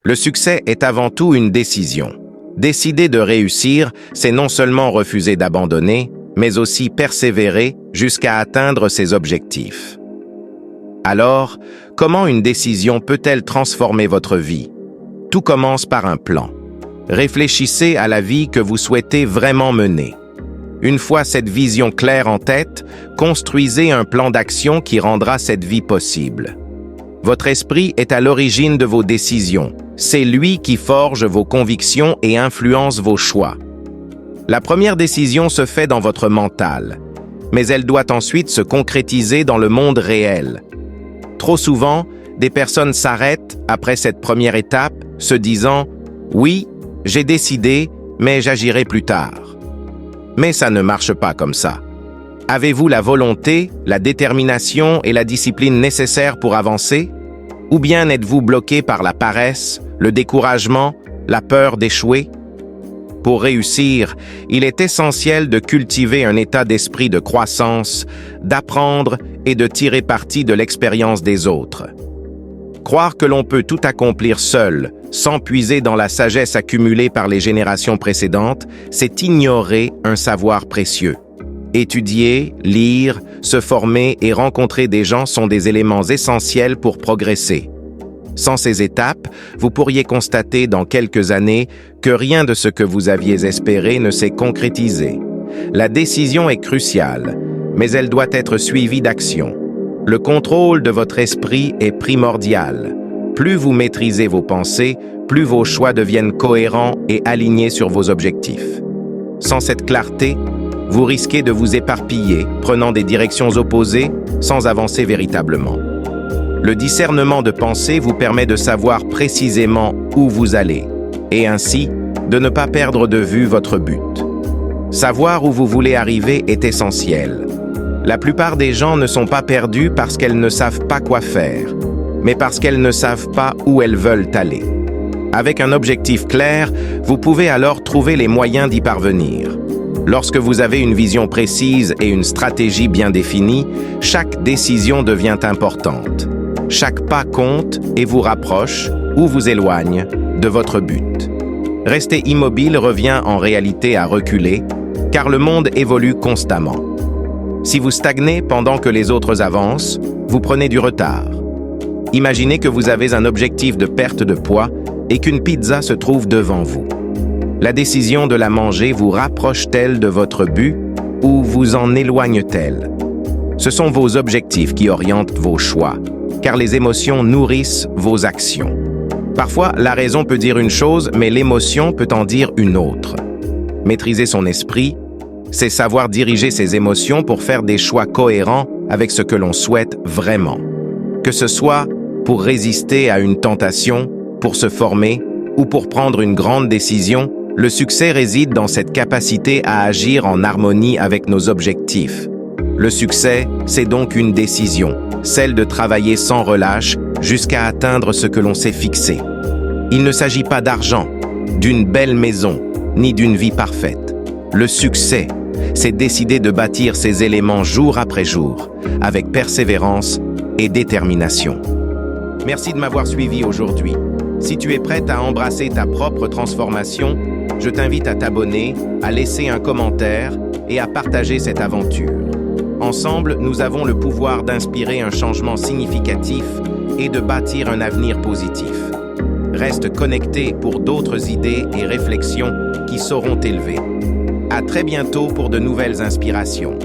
Le succès est avant tout une décision. Décider de réussir, c'est non seulement refuser d'abandonner, mais aussi persévérer jusqu'à atteindre ses objectifs. Alors, comment une décision peut-elle transformer votre vie? Tout commence par un plan. Réfléchissez à la vie que vous souhaitez vraiment mener. Une fois cette vision claire en tête, construisez un plan d'action qui rendra cette vie possible. Votre esprit est à l'origine de vos décisions. C'est lui qui forge vos convictions et influence vos choix. La première décision se fait dans votre mental, mais elle doit ensuite se concrétiser dans le monde réel. Trop souvent, des personnes s'arrêtent après cette première étape, se disant « Oui, j'ai décidé, mais j'agirai plus tard ». Mais ça ne marche pas comme ça. Avez-vous la volonté, la détermination et la discipline nécessaires pour avancer? Ou bien êtes-vous bloqué par la paresse, le découragement, la peur d'échouer? Pour réussir, il est essentiel de cultiver un état d'esprit de croissance, d'apprendre et de tirer parti de l'expérience des autres. Croire que l'on peut tout accomplir seul, sans puiser dans la sagesse accumulée par les générations précédentes, c'est ignorer un savoir précieux. Étudier, lire, se former et rencontrer des gens sont des éléments essentiels pour progresser. Sans ces étapes, vous pourriez constater dans quelques années que rien de ce que vous aviez espéré ne s'est concrétisé. La décision est cruciale, mais elle doit être suivie d'action. Le contrôle de votre esprit est primordial. Plus vous maîtrisez vos pensées, plus vos choix deviennent cohérents et alignés sur vos objectifs. Sans cette clarté, vous risquez de vous éparpiller, prenant des directions opposées sans avancer véritablement. Le discernement de pensée vous permet de savoir précisément où vous allez, et ainsi de ne pas perdre de vue votre but. Savoir où vous voulez arriver est essentiel. La plupart des gens ne sont pas perdus parce qu'elles ne savent pas quoi faire, mais parce qu'elles ne savent pas où elles veulent aller. Avec un objectif clair, vous pouvez alors trouver les moyens d'y parvenir. Lorsque vous avez une vision précise et une stratégie bien définie, chaque décision devient importante. Chaque pas compte et vous rapproche ou vous éloigne de votre but. Rester immobile revient en réalité à reculer, car le monde évolue constamment. Si vous stagnez pendant que les autres avancent, vous prenez du retard. Imaginez que vous avez un objectif de perte de poids et qu'une pizza se trouve devant vous. La décision de la manger vous rapproche-t-elle de votre but ou vous en éloigne-t-elle? Ce sont vos objectifs qui orientent vos choix, car les émotions nourrissent vos actions. Parfois, la raison peut dire une chose, mais l'émotion peut en dire une autre. Maîtriser son esprit, c'est savoir diriger ses émotions pour faire des choix cohérents avec ce que l'on souhaite vraiment. Que ce soit pour résister à une tentation, pour se former ou pour prendre une grande décision, le succès réside dans cette capacité à agir en harmonie avec nos objectifs. Le succès, c'est donc une décision, celle de travailler sans relâche jusqu'à atteindre ce que l'on s'est fixé. Il ne s'agit pas d'argent, d'une belle maison, ni d'une vie parfaite. Le succès, c'est décider de bâtir ces éléments jour après jour, avec persévérance et détermination. Merci de m'avoir suivi aujourd'hui. Si tu es prête à embrasser ta propre transformation, je t'invite à t'abonner, à laisser un commentaire et à partager cette aventure. Ensemble, nous avons le pouvoir d'inspirer un changement significatif et de bâtir un avenir positif. Reste connecté pour d'autres idées et réflexions qui sauront t'élever. À très bientôt pour de nouvelles inspirations.